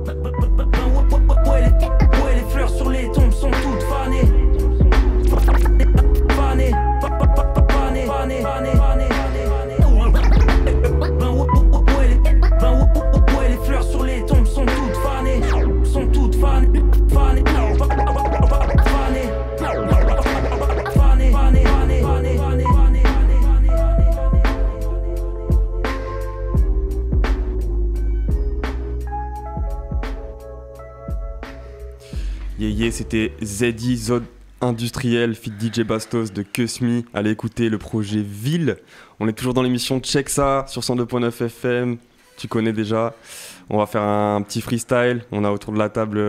Ouais, les fleurs sur les tombes sont toutes fanées. Fanées, fanées, fanées, fanées. Ouais, les fleurs sur les tombes sont toutes fanées. Sont toutes fanées, fanées, fanées, fanées, fanées, fanées, fanées. Yeah, c'était Zeddy Zod Industriel feat DJ Bastos de Kusmi. Allez écouter le projet Ville. On est toujours dans l'émission Check Ça sur 102.9 FM. Tu connais déjà. On va faire un petit freestyle. On a autour de la table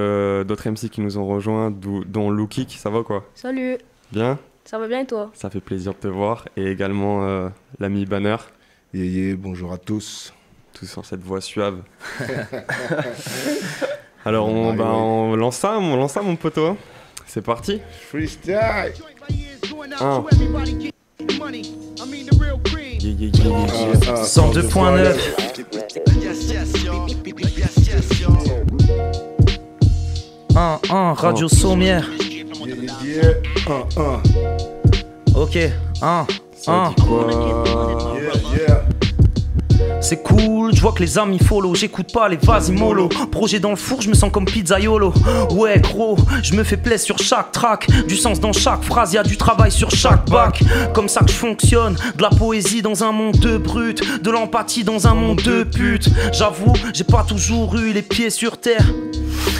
d'autres MC qui nous ont rejoints, dont Loukik. Ça va quoi? Salut. Bien? Ça va bien et toi? Ça fait plaisir de te voir. Et également l'ami Banner. Bonjour à tous. Tous sur cette voix suave. Alors on lance ça mon poteau. C'est parti. Freestyle. 102.9. Radio Sommière. Ok, Ça dit quoi? C'est cool, je vois que les amis follow, j'écoute pas les vas-y mollo. Projet dans le four, je me sens comme pizzaiolo. Ouais gros, je me fais plaisir sur chaque track. Du sens dans chaque phrase, y'a du travail sur chaque bac. Comme ça que je fonctionne, de la poésie dans un monde de brut, de l'empathie dans un monde de pute. J'avoue, j'ai pas toujours eu les pieds sur terre,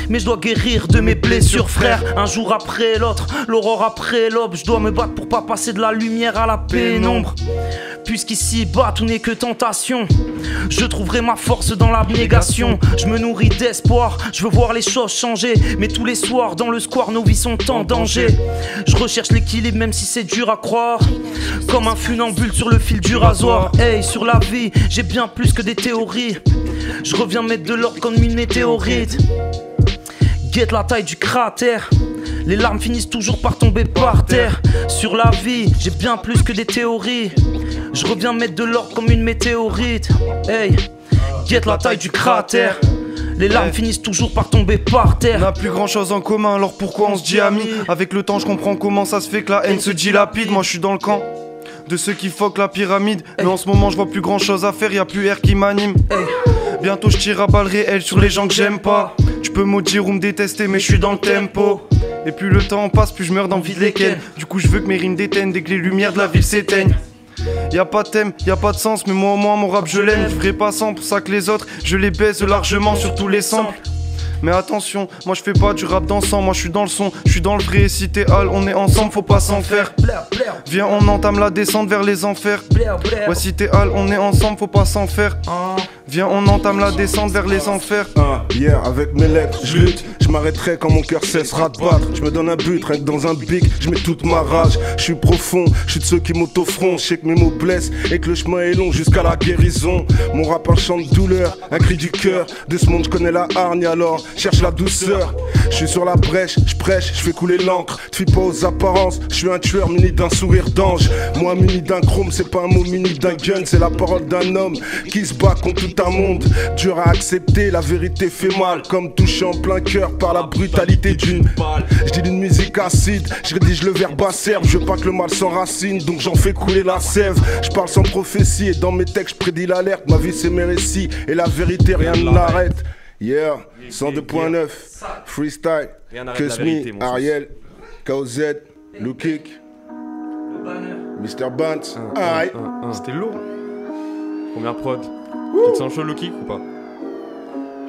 mais je dois guérir de mes blessures frère. Un jour après l'autre, l'aurore après l'aube, je dois me battre pour pas passer de la lumière à la pénombre. Puisqu'ici bas tout n'est que tentation, je trouverai ma force dans l'abnégation. Je me nourris d'espoir, je veux voir les choses changer. Mais tous les soirs dans le square nos vies sont en danger. Je recherche l'équilibre même si c'est dur à croire, comme un funambule sur le fil du rasoir. Hey, sur la vie, j'ai bien plus que des théories. Je reviens mettre de l'ordre comme une météorite. Guette la taille du cratère, les larmes finissent toujours par tomber par terre. Sur la vie, j'ai bien plus que des théories. Je reviens mettre de l'ordre comme une météorite. Hey, guette la taille du cratère, les larmes finissent toujours par tomber par terre. On n'a plus grand chose en commun, alors pourquoi on se dit amis? Avec le temps je comprends comment ça se fait que la haine se dilapide. Moi je suis dans le camp de ceux qui fuck la pyramide. Mais en ce moment je vois plus grand chose à faire, y'a plus air qui m'anime. Bientôt je tire à balles réelles sur les gens que j'aime pas. Tu peux maudire ou me détester mais je suis dans le tempo. Et plus le temps passe, plus je meurs d'envie de les ken. Du coup je veux que mes rimes déteignent dès que les lumières de la ville s'éteignent. Y'a pas de thème, y'a pas de sens, mais moi au moins mon rap je l'aime. Je ferai pas sans pour ça que les autres, je les baise largement sur tous les samples. Mais attention, moi je fais pas du rap dansant, moi je suis dans le son, je suis dans le vrai. Si t'es hal, on est ensemble, faut pas s'en faire. Viens, on entame la descente vers les enfers. Ouais, si t'es hal, on est ensemble, faut pas s'en faire. Viens, on entame la descente vers les enfers. Hier, avec mes lettres, je lutte. Je m'arrêterai quand mon cœur cessera de battre. Je me donne un but, rien que dans un bic, je mets toute ma rage. Je suis profond, je suis de ceux qui m'autofront. Je sais que mes mots blessent et que le chemin est long jusqu'à la guérison. Mon rappeur chante douleur, un cri du cœur. De ce monde, je connais la hargne alors. Cherche la douceur, je suis sur la brèche, je prêche, je fais couler l'encre. Te fie pas aux apparences, je suis un tueur muni d'un sourire d'ange. Moi muni d'un chrome, c'est pas un mot muni d'un gun. C'est la parole d'un homme qui se bat contre tout un monde. Dur à accepter, la vérité fait mal. Comme touché en plein cœur par la brutalité d'une balle. Je dis d'une musique acide, je rédige le verbe acerbe. Je veux pas que le mal s'enracine, donc j'en fais couler la sève. Je parle sans prophétie et dans mes textes je prédis l'alerte. Ma vie c'est mes récits et la vérité rien ne l'arrête. Yeah, 102.9, freestyle, Kusmi, Ariel, KOZ, Loukik, Mr. Bant. Aïe, C'était lourd. Première prod. Tu te sens chaud Loukik ou pas?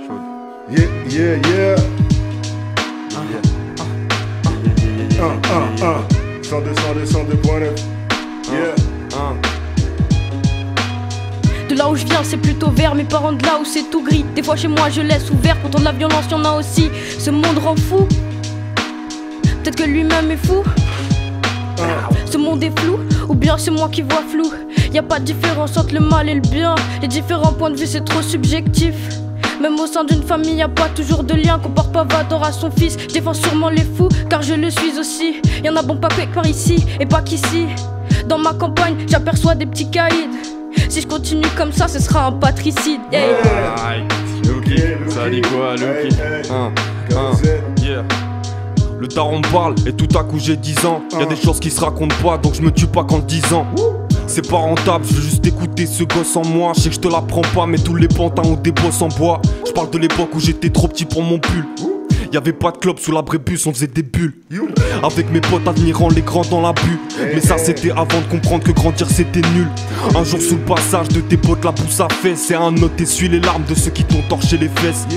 Chaud. Yeah. 102.9, yeah. De là où je viens c'est plutôt vert, mes parents de là où c'est tout gris. Des fois chez moi je laisse ouvert, pourtant de la violence y'en a aussi. Ce monde rend fou, peut-être que lui-même est fou. Ce monde est flou, ou bien c'est moi qui vois flou. Y'a pas de différence entre le mal et le bien. Les différents points de vue c'est trop subjectif. Même au sein d'une famille y'a pas toujours de lien. Compare pas Vador à son fils, je défends sûrement les fous, car je le suis aussi. Y'en a bon pas que par ici, et pas qu'ici. Dans ma campagne j'aperçois des petits caïds. Si je continue comme ça ce sera un patricide. Ok. Lucky. Ça dit quoi, Lucky? Yeah. Le daron parle et tout à coup j'ai 10 ans. Y'a des choses qui se racontent pas, donc je me tue pas qu'en 10 ans. C'est pas rentable, je veux juste écouter ce gosse en moi. Je sais que je te l'apprends pas, mais tous les pantins ont des bosses en bois. Je parle de l'époque où j'étais trop petit pour mon pull. Y'avait pas de club sous l'abrébus, on faisait des bulles. Avec mes potes admirant les grands dans la bulle. Mais ça c'était avant de comprendre que grandir c'était nul. Un jour sous le passage de tes potes la pousse à fesse. C'est un autre essuie les larmes de ceux qui t'ont torché les fesses.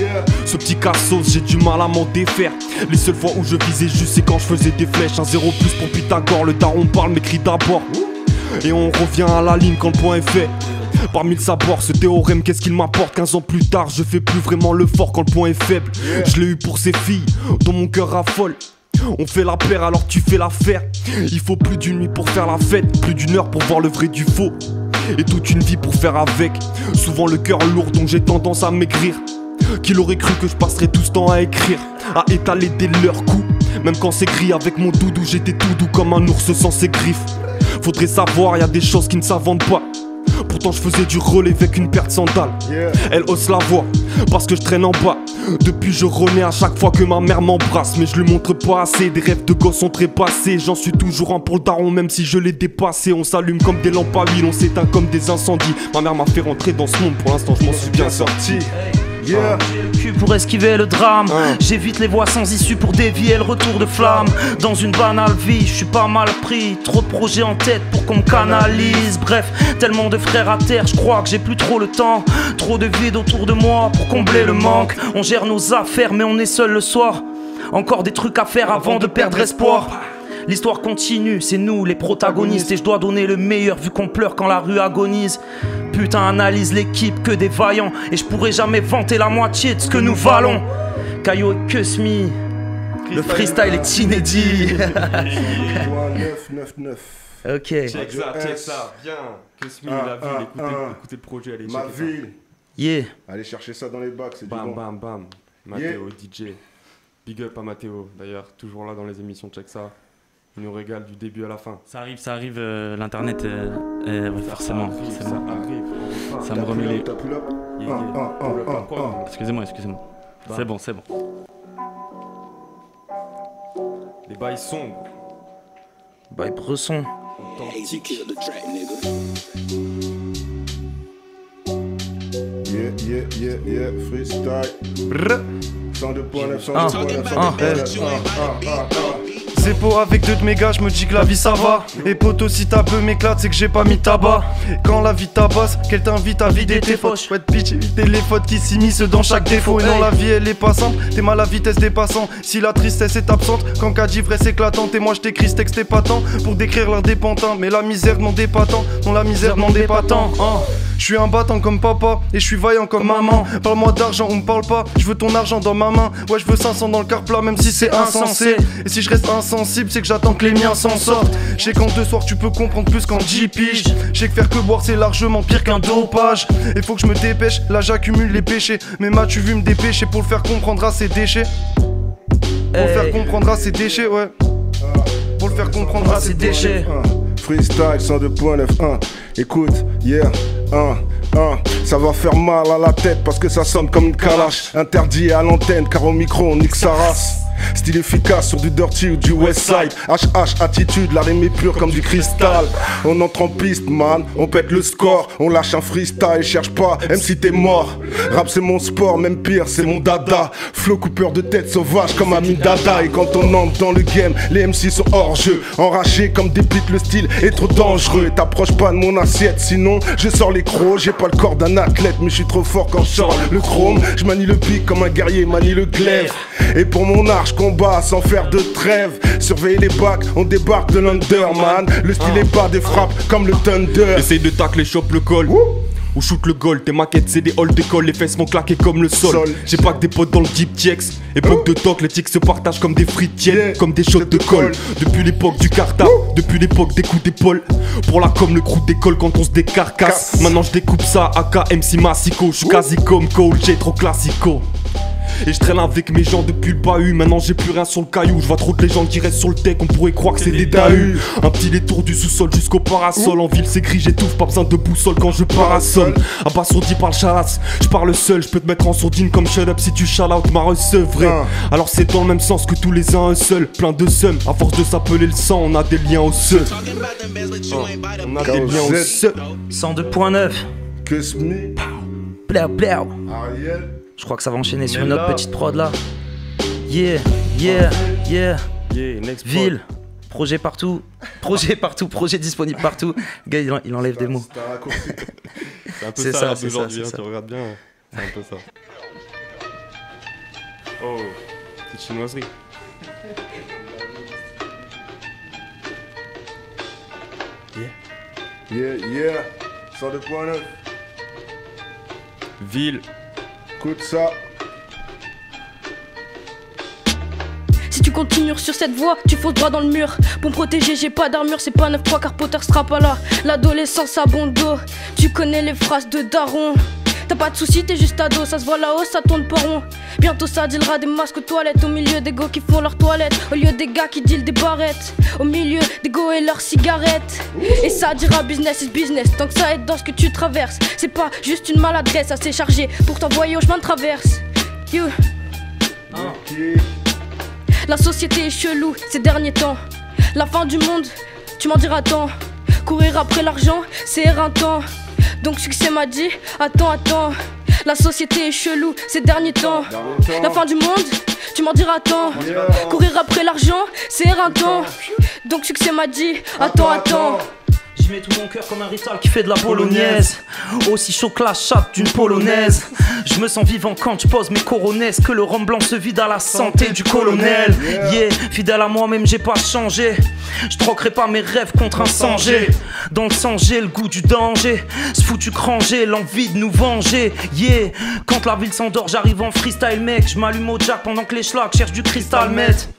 Ce petit cassos j'ai du mal à m'en défaire. Les seules fois où je visais juste c'est quand je faisais des flèches. Un 0 plus pour Pythagore, le daron parle m'écrit d'abord. Et on revient à la ligne quand le point est fait. Parmi le savoir, ce théorème, qu'est-ce qu'il m'apporte? 15 ans plus tard, je fais plus vraiment le fort quand le point est faible. Je l'ai eu pour ces filles, dont mon cœur raffole. On fait la paire alors tu fais l'affaire. Il faut plus d'une nuit pour faire la fête, plus d'une heure pour voir le vrai du faux. Et toute une vie pour faire avec. Souvent le cœur lourd donc j'ai tendance à maigrir. Qu'il aurait cru que je passerais tout ce temps à écrire, à étaler des leurs coups. Même quand c'est gris avec mon doudou, j'étais tout doux comme un ours sans ses griffes. Faudrait savoir, y'a des choses qui ne s'inventent pas. Pourtant je faisais du relais avec une paire de sandales. Elle hausse la voix parce que je traîne en bas. Depuis je renais à chaque fois que ma mère m'embrasse. Mais je lui montre pas assez, des rêves de gosse sont trépassés. J'en suis toujours un pour le daron même si je l'ai dépassé. On s'allume comme des lampes à huile, on s'éteint comme des incendies. Ma mère m'a fait rentrer dans ce monde, pour l'instant je m'en suis bien sorti. J'ai le cul pour esquiver le drame. J'évite les voies sans issue pour dévier le retour de flamme. Dans une banale vie, je suis pas mal pris. Trop de projets en tête pour qu'on me canalise. Bref, tellement de frères à terre, je crois que j'ai plus trop le temps. Trop de vide autour de moi pour combler le manque. On gère nos affaires mais on est seul le soir. Encore des trucs à faire avant de perdre espoir. L'histoire continue, c'est nous les protagonistes. Et je dois donner le meilleur vu qu'on pleure quand la rue agonise. Putain, analyse l'équipe, que des vaillants. Et je pourrais jamais vanter la moitié de ce que nous valons. Caillou et Kusmi, le freestyle est inédit. 999. Ok. Check ça, bien. Kusmi, la ville, écoutez le projet, allez Ma checker ville. Yeah. Allez chercher ça dans les bacs, c'est du Bam, bon. bam, bam. Mathéo, DJ. Big up à Mathéo, d'ailleurs, toujours là dans les émissions, check ça. Il nous régale du début à la fin. Ça arrive, l'internet, forcément. Ça arrive. Ça me remet les... T'as plus là. Excusez-moi. Bah. C'est bon. Les bails sombres. Bah, Bresson. Yeah, freestyle. 102.9, 102.9. C'est pour avec deux de mes gars, je me dis que la vie ça va. Et poto si ta peu m'éclate, c'est que j'ai pas mis tabac. Quand la vie tabasse, qu'elle t'invite à vider tes fautes. Ouais bitch, éviter les fautes qui s'immiscent dans chaque défaut. Et non la vie elle est passante, t'es mal à vitesse des passants. Si la tristesse est absente, quand qu'a dit vrai c'est éclatante. Et moi je t'écris ce texte épatant pour décrire l'indépentant. Mais la misère m'en dépatant, non la misère m'en dépatant. Je suis un battant comme papa et je suis vaillant comme maman. Parle-moi d'argent, on me parle pas, je veux ton argent dans ma main. Ouais je veux 500 dans le car plat même si c'est insensé. Et si je reste insensible c'est que j'attends que les miens s'en sortent. Je sais qu'en 2 soirs tu peux comprendre plus qu'en 10 piges. Je sais que faire que boire c'est largement pire qu'un dopage. Et faut que je me dépêche, là j'accumule les péchés. Mais m'as-tu vu me dépêcher pour le faire comprendre à ses déchets? Pour le faire comprendre à ses déchets, ouais. Pour le faire comprendre à ses déchets. Freestyle 102.9. Écoute, yeah, ça va faire mal à la tête parce que ça sonne comme une calache. Interdit à l'antenne car au micro on nique sa race. Style efficace sur du dirty ou du westside. HH attitude, la rime est pure comme du cristal. On entre en piste man, on pète le score. On lâche un freestyle, cherche pas, même si t'es mort. Rap c'est mon sport, même pire c'est mon dada. Flow coupeur de tête sauvage comme Amin Dada. Et quand on entre dans le game, les MC sont hors jeu. Enragés comme des bites, le style est trop dangereux. T'approches pas de mon assiette, sinon je sors les crocs. J'ai pas le corps d'un athlète mais je suis trop fort quand je sors le chrome. Je manie le pic comme un guerrier manie le glaive. Et pour mon art je combat sans faire de trêve. Surveiller les bacs, on débarque de l'Underman. Le style est pas des frappes comme le Thunder. Essaye de tacler, chope le col. Ou shoot le goal, tes maquettes c'est des halls d'école. Les fesses vont claquer comme le sol. J'ai pas que des potes dans le deep TX. Époque de toc, les tics se partagent comme des frites tiennes, comme des shots de colle. Depuis l'époque du cartable, depuis l'époque des coups d'épaule. Pour la com, le crew décolle quand on se décarcasse. Maintenant je découpe ça, AK MC Massico. J'suis quasi comme Cole, j'ai trop classico. Et je traîne avec mes gens depuis le bahut. Maintenant j'ai plus rien sur le caillou. Je vois trop de légendes qui restent sur le deck. On pourrait croire que c'est des dahus. Un petit détour du sous-sol jusqu'au parasol. En ville c'est gris, j'étouffe, pas besoin de boussole quand je parasol. Abasourdi par le chalasse, je parle seul. Je peux te mettre en sourdine comme shut up si tu shout out ma recevrée. Alors c'est dans le même sens que tous les uns un seul. Plein de seum, à force de s'appeler le sang, on a des liens osseux. On a des liens osseux. 102.9. Kiss Me, Blau, blau. Ariel. Je crois que ça va enchaîner sur une autre petite prod là. Yeah, yeah, yeah. Yeah, next Ville, projet partout, projet disponible partout. Gars, il enlève des mots. C'est un raccourci. C'est un peu C'est ça, ça, là, c'est aujourd'hui, ça, hein, c'est tu ça. regardes bien, c'est un peu ça. Oh, petite chinoiserie. Yeah, yeah. 102.9. Ville. Écoute ça. Si tu continues sur cette voie, tu fonces droit dans le mur. Pour me protéger, j'ai pas d'armure, c'est pas 9-3 car Potter sera pas là. L'adolescence à bon dos, tu connais les phrases de daron. T'as pas de soucis, t'es juste ado, ça se voit là-haut, ça tourne pas rond. Bientôt ça dealera des masques aux toilettes, au milieu des go qui font leur toilette, au lieu des gars qui dealent des barrettes, au milieu des go et leurs cigarettes. Et ça dira business is business, tant que ça aide dans ce que tu traverses. C'est pas juste une maladresse assez chargée pour t'envoyer au chemin de traverse. You. La société est chelou ces derniers temps. La fin du monde, tu m'en diras tant. Courir après l'argent, c'est éreintant. Donc succès m'a dit, attends. La société est chelou ces derniers temps. La fin du monde, tu m'en diras tant. Courir après l'argent, c'est éreintant. Donc succès m'a dit, attends. J'y mets tout mon cœur comme un rital qui fait de la bolognaise. Aussi chaud que la chatte d'une polonaise. Je me sens vivant quand je pose mes coronesses. Que le rhum blanc se vide à la santé du colonel. Yeah, fidèle à moi-même j'ai pas changé. Je troquerai pas mes rêves contre un sang-G. Dans le sang j'ai le goût du danger. Ce foutu crangé, l'envie de nous venger. Yeah, quand la ville s'endort j'arrive en freestyle mec. Je m'allume au jack pendant que les schlags cherchent du cristal meth.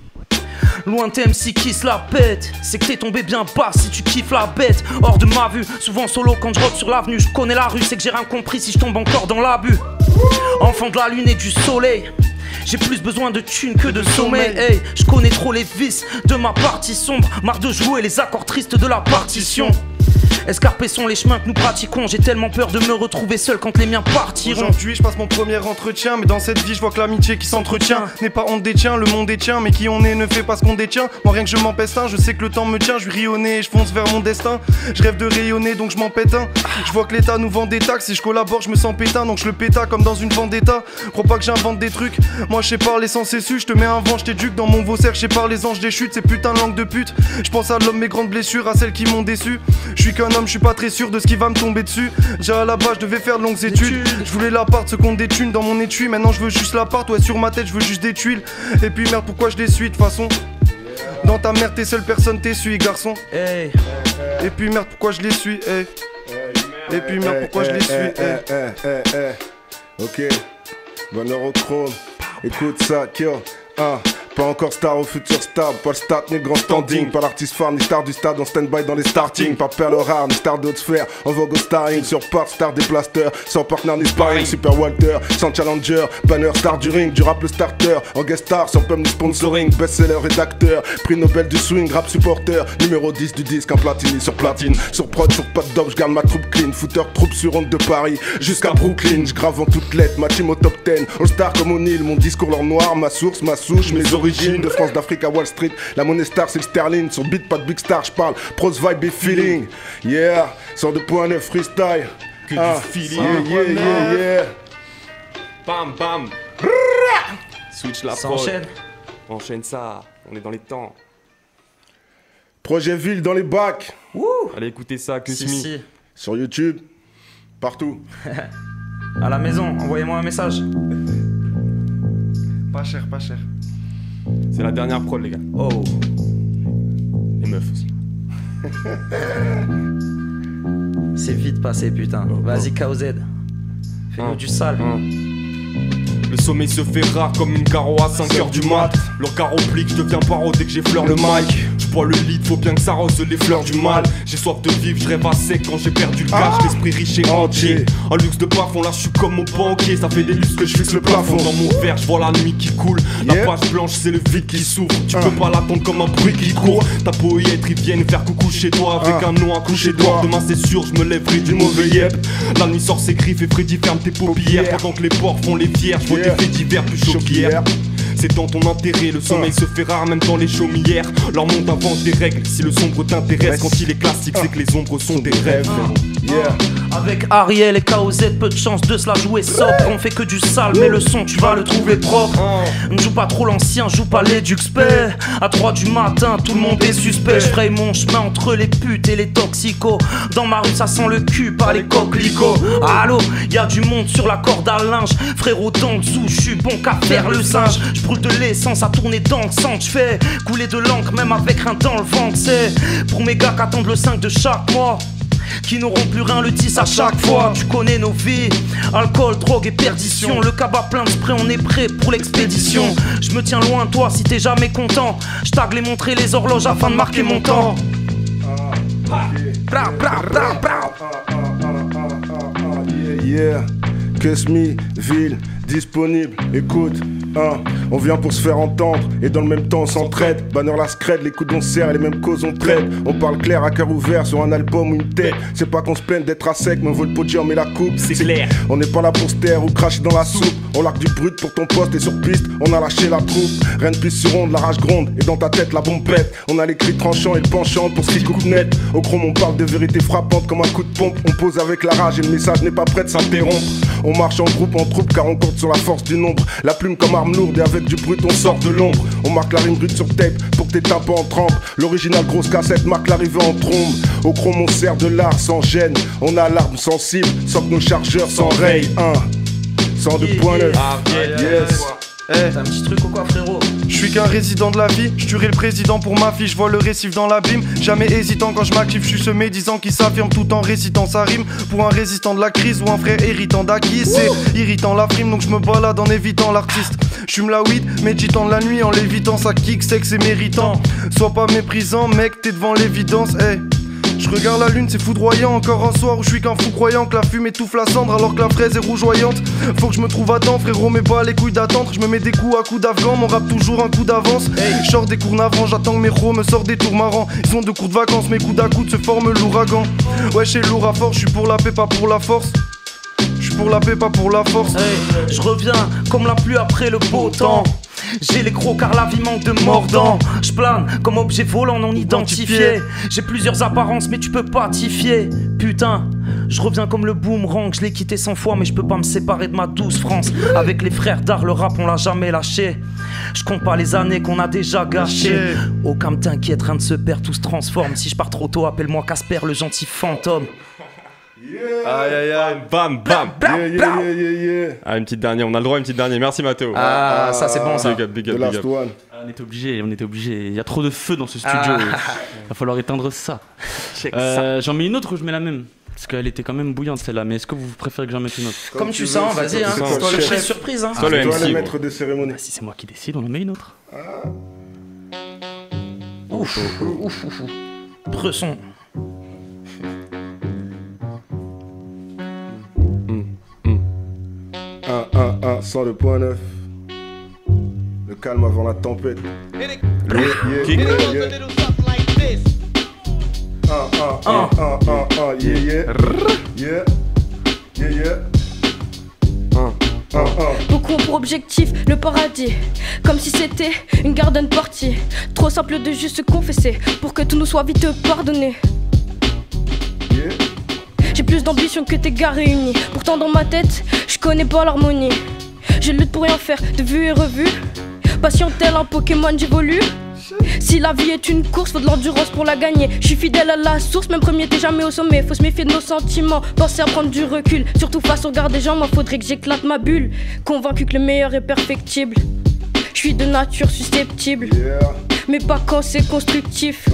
Loin de MC qui se la pète. C'est que t'es tombé bien bas si tu kiffes la bête. Hors de ma vue, souvent solo quand je rock sur l'avenue. Je connais la rue, c'est que j'ai rien compris si je tombe encore dans l'abus. Enfant de la lune et du soleil, j'ai plus besoin de thunes que de sommeil. Hey, je connais trop les vices de ma partie sombre. Marre de jouer les accords tristes de la partition. Escarpés sont les chemins que nous pratiquons. J'ai tellement peur de me retrouver seul quand les miens partiront. Aujourd'hui je passe mon premier entretien, mais dans cette vie je vois que l'amitié qui s'entretient n'est pas honte des tiens, le monde est tien, mais qui on est ne fait pas ce qu'on détient. Moi rien que je m'empeste un, je sais que le temps me tient, je ris au nez et je fonce vers mon destin. Je rêve de rayonner donc je m'en pète un. Je vois que l'état nous vend des taxes, si je collabore je me sens pétain, donc je le péta comme dans une vendetta. Crois pas que j'invente des trucs, moi je sais parler sans cessu, je te mets un vent, je t'éduque dans mon vaussaire, je sais par les anges des chutes, ces putains de langue de pute. Je pense à l'homme, mes grandes blessures, à celles qui m'ont déçu. Je suis qu'un homme, je suis pas très sûr de ce qui va me tomber dessus. Déjà à la base je devais faire de longues études. Je voulais l'appart, ce compte des thunes dans mon étui. Maintenant je veux juste l'appart, ouais sur ma tête je veux juste des tuiles. Et puis merde pourquoi je les suis de façon. Dans ta merde t'es seule personne t'essuie garçon. Hey. Et puis merde pourquoi je les suis hey. Et puis merde pourquoi je les suis hey. Ok, bon Eurochrome. Écoute ça, Kyo. Pas encore star au futur stable, pas le start ni le grand standing. Pas l'artiste phare ni star du stade en stand-by dans les starting. Pas perle rare ni star d'autres sphères, en vogue au starring. Sur part, star des plasters, sans partner ni sparring. Super Walter, sans challenger, banner star du ring. Du rap le starter, en guest star, sans pub ni sponsoring. Best-seller, rédacteur, prix Nobel du swing, rap supporter. Numéro 10 du disque, un platini sur platine. Sur prod, sur pas de dope, j'garde ma troupe clean. Footer, troupe sur honte de Paris, jusqu'à Brooklyn. J'grave en toutes lettres, ma team au top 10. All star comme O'Neal, mon discours leur noir, ma source, ma souche, mes origines. De France, d'Afrique à Wall Street, la monnaie star c'est le sterling. Sur beat pas de big star, j'parle prose vibe et feeling. Yeah, 102.9 freestyle. Que du feeling. Yeah. Bam bam. Switch la Ça prod. enchaîne. Enchaîne ça, on est dans les temps. Projet Ville dans les bacs. Allez écoutez ça, que Si. Sur YouTube, partout. À la maison, envoyez-moi un message. Pas cher. C'est la dernière prod les gars. Oh. Les meufs aussi. C'est vite passé putain. Vas-y KOZ. Fais-nous du sale. Le sommeil se fait rare comme une carreau à 5h du mat. Leur carreau plique, je deviens paro dès que j'effleure le mic. Je bois le litre, faut bien que ça rose les fleurs du mal. J'ai soif de vivre, je rêve à sec quand j'ai perdu le cash. L'esprit riche et entier. Un luxe de parfum, là je suis comme mon banquier. Ça fait des lustres que je fixe le plafond. Dans mon verre, je vois la nuit qui coule. La page blanche, c'est le vide qui s'ouvre. Tu peux pas l'attendre comme un bruit qui court. Ta poète, ils viennent faire coucou chez toi. Avec un nom à coucher d'or. Demain c'est sûr, je me lèverai du mauvais yep. La nuit sort ses griffes et Freddy ferme tes paupières. Pendant que les porcs font les fiers, je vois des faits divers plus chauds qu'hier. C'est dans ton intérêt, le sommeil se fait rare même dans les chaumières. Leur monde invente des règles, si le sombre t'intéresse. Quand il est classique, c'est que les ombres sont des rêves. Avec Ariel et KOZ, peu de chance de se la jouer sobre. On fait que du sale, mais le son tu vas le trouver propre. Ne joue pas trop l'ancien, joue pas les duxpé. À 3 du matin, tout le monde est suspect. Je ferai mon chemin entre les putes et les toxicos. Dans ma rue ça sent le cul, pas les coquelicots. Allô, y'a du monde sur la corde à linge. Frérot d'en dessous, j'suis bon qu'à faire le singe. J'brûle de l'essence à tourner dans le sang. J'fais couler de l'encre même avec rien dans le ventre. C'est pour mes gars qu'attendent le 5 de chaque mois, qui n'auront plus rien le 10 à chaque fois. Tu connais nos vies, alcool, drogue et perdition. Le cabas plein de spray, on est prêt pour l'expédition. Je me tiens loin de toi si t'es jamais content. Je tag les montrer les horloges afin de marquer mon temps. Yeah, Cuss Me, ville, disponible, écoute. On vient pour se faire entendre et dans le même temps on s'entraide. Banner la scred, les coups on serre et les mêmes causes on traite. On parle clair à cœur ouvert sur un album ou une tête. C'est pas qu'on se plaigne d'être à sec mais on veut le podium et la coupe. C'est clair. On n'est pas là pour se taire ou cracher dans la soupe. On largue du brut pour ton poste et sur piste on a lâché la troupe. Rien de plus sur onde, la rage gronde et dans ta tête la bombe pète. On a les cris tranchants et le penchant pour ce qui coupe net. Au chrome on parle de vérité frappante comme un coup de pompe. On pose avec la rage et le message n'est pas prêt de s'interrompre. On marche en groupe, en troupe car on compte sur la force du nombre. La plume comme arme lourde et avec du brut on sort de l'ombre. On marque la rime brute sur tape pour que tes tympans en tremblent. L'original grosse cassette marque l'arrivée en trombe. Au chrome on sert de l'art sans gêne. On a l'arme sensible sans que nos chargeurs s'enrayent. 102.9 yes. T'as un petit truc ou quoi frérot? Je suis qu'un résident de la vie, je tuerai le président pour ma fille, je vois le récif dans l'abîme. Jamais hésitant quand je m'active, je suis ce médisant qui s'affirme tout en récitant sa rime. Pour un résistant de la crise ou un frère héritant d'acquis. C'est irritant la frime donc je me balade en évitant l'artiste. J'fume la weed, méditant de la nuit en l'évitant. Ça kick, sexe et méritant. Sois pas méprisant mec, t'es devant l'évidence, hey. Je regarde la lune, c'est foudroyant. Encore un soir où je suis qu'un fou croyant que la fumée étouffe la cendre alors que la fraise est rougeoyante. Faut que je me trouve à temps, frérot, mais pas les couilles d'attendre. Je me mets des coups à coups d'afghan, mon rap toujours un coup d'avance. Je sors des cours navrants, j'attends que mes ros me sortent des tours marrants. Ils ont de courtes vacances, mes coups d'à coude se forment l'ouragan. Ouais, chez lourd à force, je suis pour la paix, pas pour la force. Je suis pour la paix, pas pour la force. Je reviens comme la pluie après le beau temps. J'ai les crocs car la vie manque de mordant. Je plane comme objet volant non identifié. J'ai plusieurs apparences mais tu peux pas t'y fier. Putain, je reviens comme le boomerang. Je l'ai quitté 100 fois mais je peux pas me séparer de ma douce France. Avec les frères d'art le rap on l'a jamais lâché. Je compte pas les années qu'on a déjà gâchées. Aucun me t'inquiète, rien ne se perd, tout se transforme. Si je pars trop tôt appelle-moi Casper le gentil fantôme. Aïe aïe aïe, bam bam. Yeah. Ah, une petite dernière, on a le droit à une petite dernière. Merci Mathéo. Ça c'est bon ça. Big up, big The up, big last up. one. On était obligé. Il y a trop de feu dans ce studio. Va falloir éteindre ça. Check ça. J'en mets une autre ou je mets la même? Parce qu'elle était quand même bouillante celle-là. Mais est-ce que vous préfère que j'en mette une autre? Comme tu sens, vas-y hein. toi le Surprise, chef. surprise hein. Toi le Toi le MC. maître de cérémonie. Si c'est moi qui décide, on en met une autre. Ouf. Bresson. Un 102.9. Le calme avant la tempête. Beaucoup ont pour objectif le paradis, comme si c'était une garden party. Trop simple de juste se confesser pour que tout nous soit vite pardonné. J'ai plus d'ambition que tes gars réunis. Pourtant dans ma tête, je connais pas l'harmonie. Je lutte pour rien faire de vue et revue. Patient tel un Pokémon, j'évolue. Si la vie est une course, faut de l'endurance pour la gagner. Je suis fidèle à la source, même premier t'es jamais au sommet. Faut se méfier de nos sentiments, penser à prendre du recul. Surtout face au regard des gens, moi faudrait que j'éclate ma bulle. Convaincu que le meilleur est perfectible. Je suis de nature susceptible, mais pas quand c'est constructif.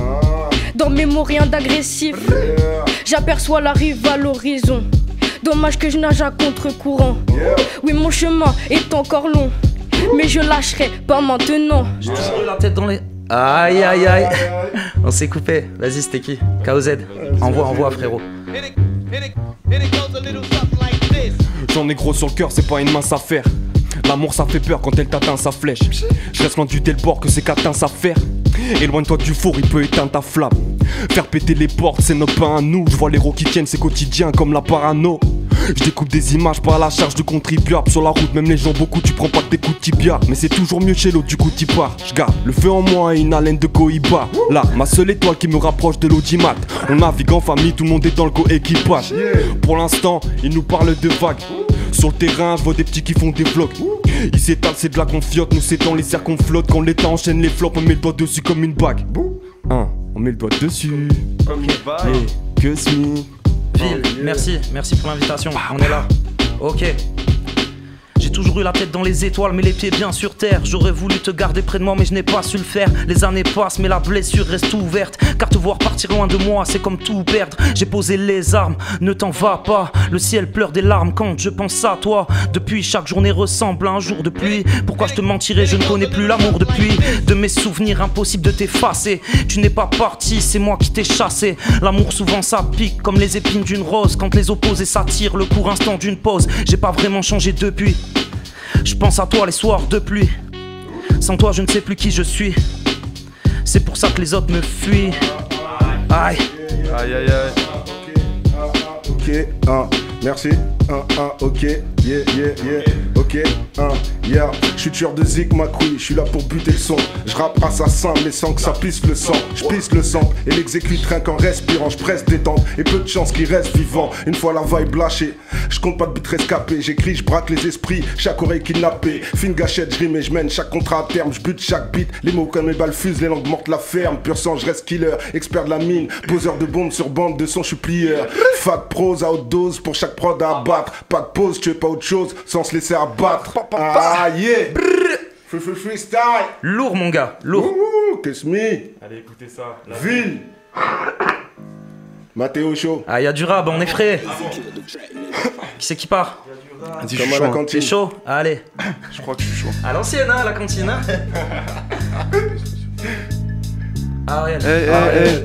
Dans mes mots rien d'agressif. J'aperçois la rive à l'horizon. Dommage que je nage à contre-courant. Oui, mon chemin est encore long, mais je lâcherai pas maintenant. J'ai toujours eu la tête dans les... Aïe aïe aïe. On s'est coupé. Vas-y, c'était qui? KOZ. Envoie frérot. J'en ai gros sur le cœur, c'est pas une mince affaire. L'amour ça fait peur quand elle t'atteint sa flèche. Je reste loin du tel bord que c'est qu'atteint sa faire. Éloigne-toi du four, il peut éteindre ta flamme. Faire péter les portes, c'est notre pain à nous. Je vois les héros qui tiennent, c'est quotidien comme la parano. Je découpe des images par la charge de contribuable. Sur la route, même les gens beaucoup, tu prends pas que des coups de tibia. Mais c'est toujours mieux chez l'autre, du coup t'y pars. Je garde le feu en moi et une haleine de Cohiba. Là, ma seule étoile qui me rapproche de l'audimat. On navigue en famille, tout le monde est dans le co-équipage. Pour l'instant, il nous parle de vagues. Sur le terrain, je vois des petits qui font des vlogs. Ils s'étalent, c'est de la confiote. Nous c'est dans les airs qu'on flotte. Quand l'état enchaîne les flops, on met le doigt dessus comme une bague. On met le doigt dessus. Comme une bague. Que Smith. Ville, merci pour l'invitation. On est là. Ok. J'ai toujours eu la tête dans les étoiles mais les pieds bien sur terre. J'aurais voulu te garder près de moi mais je n'ai pas su le faire. Les années passent mais la blessure reste ouverte. Car te voir partir loin de moi c'est comme tout perdre. J'ai posé les armes, ne t'en va pas. Le ciel pleure des larmes quand je pense à toi. Depuis chaque journée ressemble à un jour de pluie. Pourquoi je te mentirais, je ne connais plus l'amour depuis. De mes souvenirs impossible de t'effacer. Tu n'es pas parti, c'est moi qui t'ai chassé. L'amour souvent ça pique comme les épines d'une rose. Quand les opposés s'attirent, le court instant d'une pause. J'ai pas vraiment changé depuis. Je pense à toi les soirs de pluie. Sans toi je ne sais plus qui je suis. C'est pour ça que les autres me fuient. Aïe. Aïe aïe aïe. Ok, merci. Ok, yeah, ok, yeah. Je suis tueur de zig, ma couille, je suis là pour buter le son. Je rappe assassin, mais sans que ça pisse le sang. Je pisse le sang et l'exécute rien qu'en respirant. Je presse détente et peu de chance qu'il reste vivant. Une fois la vibe lâchée, je compte pas de but rescapé. J'écris, je braque les esprits, chaque oreille kidnappée. Fine gâchette, je rime et je mène chaque contrat à terme. Je bute chaque beat, les mots comme mes balles fusent, les langues mortes la ferme. Pur sang, je reste killer, expert de la mine. Poseur de bombes sur bande de son, je suis plieur. Fat prose à haute dose pour chaque prod à abattre. Pas de pause, tu es pas autre chose sans se laisser abattre. Ah yeah. Freestyle. Lourd mon gars, lourd. Kiss me. Allez, écoutez ça. Ville. Mathéo Chaud. Ah y'a du rap, on est frais. Qui c'est qui part? Vas-y, Comme à la cantine. T'es chaud? Allez. Je crois que je suis chaud. À l'ancienne hein, la cantine hein. Ariel. Hey.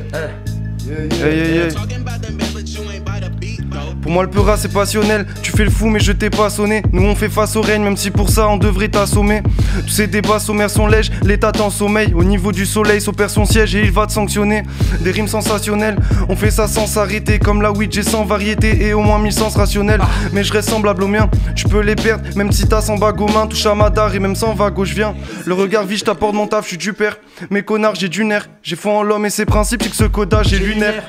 Pour moi le peur c'est passionnel. Tu fais le fou mais je t'ai pas sonné. Nous on fait face au règne même si pour ça on devrait t'assommer. Tous ces débats sommaires sont lèges. L'état t'en sommeil. Au niveau du soleil s'opère son siège et il va te sanctionner. Des rimes sensationnelles. On fait ça sans s'arrêter. Comme la weed j'ai 100 variétés et au moins 1000 sens rationnels. Mais je reste semblable au mien. Tu peux les perdre même si t'as 100 bagues aux mains. Touche à ma dare et même sans vague je viens. Le regard vide je t'apporte mon taf je suis du père. Mais connard j'ai du nerf. J'ai foi en l'homme et ses principes c'est que ce codage est lunaire.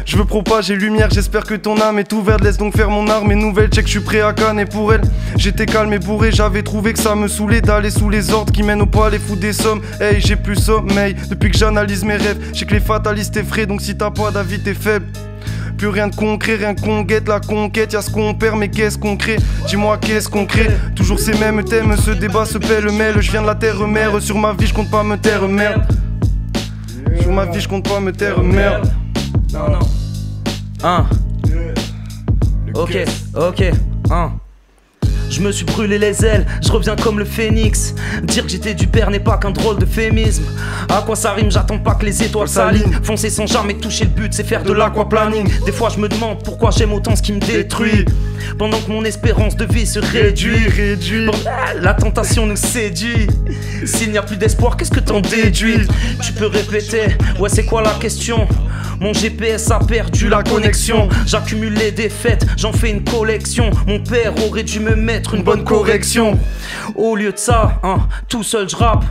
Je veux propager lumière, j'espère que ton âme est ouverte. Laisse donc faire mon arme et nouvelle, check, je suis prêt à canner pour elle. J'étais calme et bourré, j'avais trouvé que ça me saoulait d'aller sous les ordres qui mènent au palais fou des sommes. Hey, j'ai plus sommeil depuis que j'analyse mes rêves. Je sais que les fatalistes est frais, donc si t'as pas d'avis t'es faible. Plus rien de concret, rien qu'on guette la conquête. Y'a ce qu'on perd, mais qu'est-ce qu'on crée? Dis-moi qu'est-ce qu'on crée? Toujours ces mêmes thèmes, ce débat se pêle-mêle. Je viens de la terre mère, sur ma vie je compte pas me taire, merde. Sur ma vie je compte pas me taire, merde. Non. Ok. Je me suis brûlé les ailes, je reviens comme le phénix. Dire que j'étais du père n'est pas qu'un drôle d'euphémisme. À quoi ça rime, j'attends pas que les étoiles s'alignent. Foncer sans jamais toucher le but, c'est faire de l'aquaplaning. Des fois je me demande pourquoi j'aime autant ce qui me détruit. Pendant que mon espérance de vie se réduit. La tentation nous séduit. S'il n'y a plus d'espoir, qu'est-ce que t'en déduis? Tu peux répéter, ouais c'est quoi la question? Mon GPS a perdu la connexion. J'accumule les défaites, j'en fais une collection. Mon père aurait dû me mettre une bonne correction. Au lieu de ça, tout seul je rappe.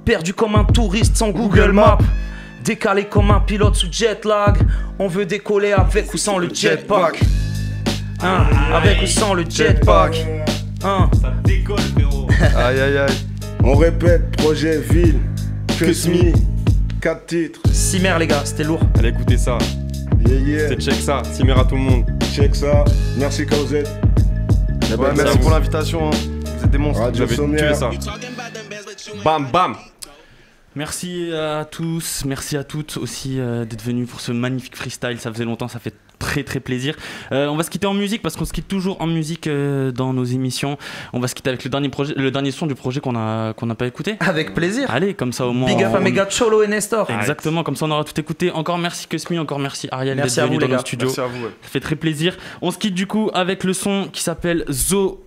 Perdu comme un touriste sans Google Maps. Décalé comme un pilote sous jet lag. On veut décoller avec ou sans le jetpack. Avec ou sans le jetpack. Ça décolle frérot. Aïe. On répète, projet ville. Que SMI. 4 titres. Cimer les gars, c'était lourd. Allez, écoutez ça. Yeah. C'est check ça. Cimer à tout le monde. Check ça. Merci KOZ. Ouais, merci pour l'invitation. Vous êtes des monstres. Radio J'avais Sommaire. tué ça. Bam, bam. Merci à tous, merci à toutes aussi d'être venus pour ce magnifique freestyle. Ça faisait longtemps, ça fait très très plaisir. On va se quitter en musique parce qu'on se quitte toujours en musique dans nos émissions. On va se quitter avec le dernier son du projet qu'on n'a pas écouté. Avec plaisir. Allez, comme ça au moins. Big up à Mega Cholo et Nestor. Exactement, comme ça on aura tout écouté. Encore merci Kusmi, encore merci Ariel d'être venu dans nos studios. Merci à vous. Ça fait très plaisir. On se quitte du coup avec le son qui s'appelle Zoo.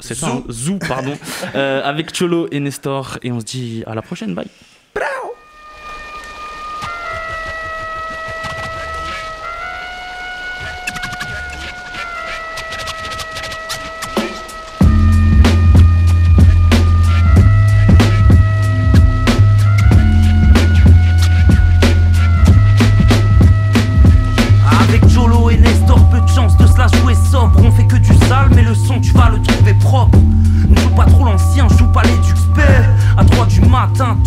C'est ça, hein, Zoo, pardon. Avec Cholo et Nestor. Et on se dit à la prochaine. Bye. On fait que du sale, mais le son tu vas le trouver propre. Ne joue pas trop l'ancien, joue pas les Duxpert. À 3 du matin,